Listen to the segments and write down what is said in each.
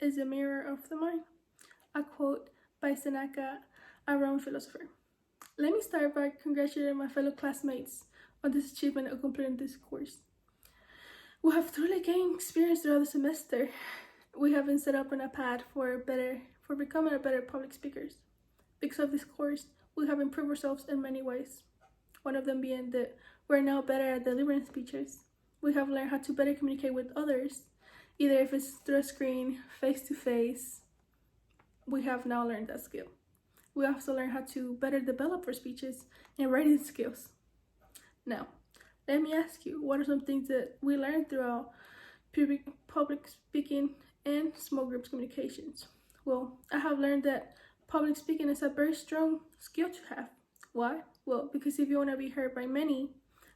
is a mirror of the mind. A quote by Seneca, a Roman philosopher. Let me start by congratulating my fellow classmates on this achievement of completing this course. We have truly gained experience throughout the semester. We have been set up on a path for becoming a better public speakers. Because of this course, we have improved ourselves in many ways. One of them being that we're now better at delivering speeches. We have learned how to better communicate with others, either if it's through a screen, face to face. We have now learned that skill. We also learn how to better develop our speeches and writing skills. Now, let me ask you, what are some things that we learned throughout public speaking and small groups communications? Well, I have learned that public speaking is a very strong skill to have. Why? Well, because if you want to be heard by many,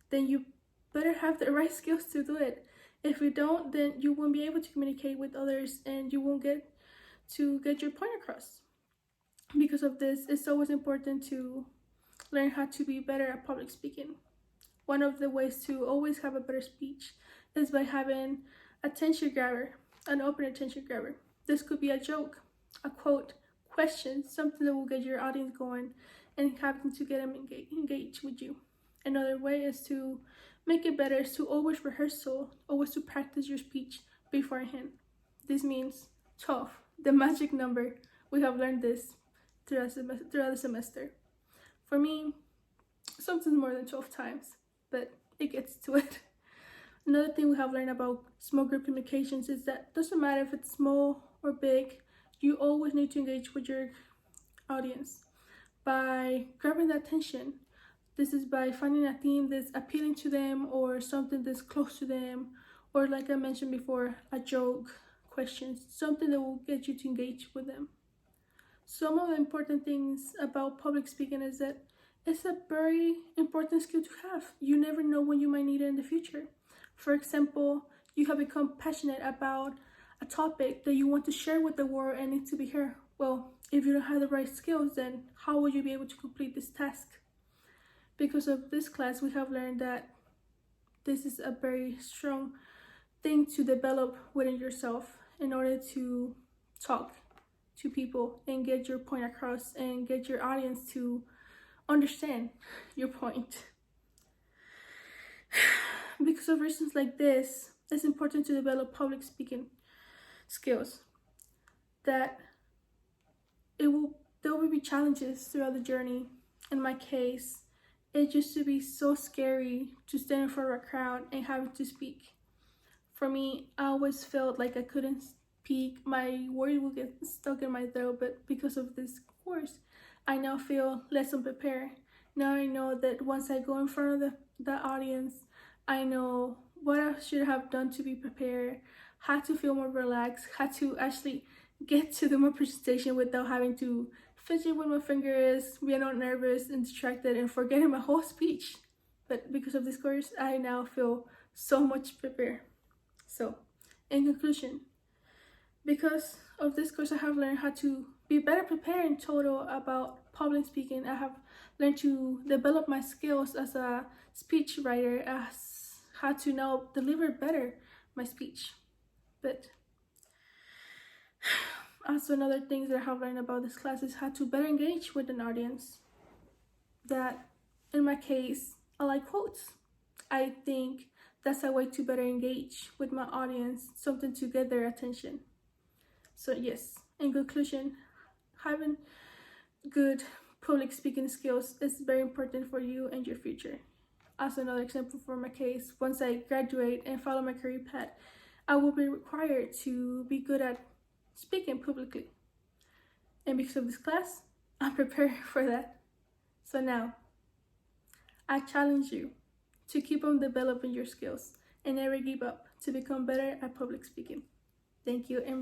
then you better have the right skills to do it. If you don't, then you won't be able to communicate with others and you won't get your point across. Because of this, it's always important to learn how to be better at public speaking. One of the ways to always have a better speech is by having attention grabber, an open attention grabber. This could be a joke, a quote, question, something that will get your audience going and having to get them engaged with you. Another way is to make it better is to always always to practice your speech beforehand. This means 12, the magic number. We have learned this throughout the semester. For me, something more than 12 times, but it gets to it. Another thing we have learned about small group communications is that it doesn't matter if it's small or big, you always need to engage with your audience by grabbing the attention. This is by finding a theme that's appealing to them or something that's close to them, or like I mentioned before, a joke, questions, something that will get you to engage with them. Some of the important things about public speaking is that it's a very important skill to have. You never know when you might need it in the future. For example, you have become passionate about a topic that you want to share with the world and needs to be heard. Well, if you don't have the right skills, then how will you be able to complete this task? Because of this class, we have learned that this is a very strong thing to develop within yourself in order to talk to people and get your point across and get your audience to understand your point. Because of reasons like this, it's important to develop public speaking skills. There will be challenges throughout the journey. In my case, it used to be so scary to stand in front of a crowd and having to speak. For me, I always felt like I couldn't speak. My words would get stuck in my throat, but because of this course, I now feel less unprepared. Now I know that once I go in front of the audience, I know what I should have done to be prepared, how to feel more relaxed, how to actually get to do my presentation without having to fidget with my fingers, being all nervous and distracted and forgetting my whole speech. But because of this course, I now feel so much prepared. So, in conclusion, because of this course, I have learned how to be better prepared in total about public speaking. I have learned to develop my skills as a speech writer, as how to now deliver better my speech. But also another thing that I have learned about this class is how to better engage with an audience. That in my case, I like quotes. I think that's a way to better engage with my audience, something to get their attention. So yes, in conclusion, having good public speaking skills is very important for you and your future. As another example for my case, once I graduate and follow my career path, I will be required to be good at speaking publicly. And because of this class, I'm prepared for that. So now, I challenge you to keep on developing your skills and never give up to become better at public speaking. Thank you. And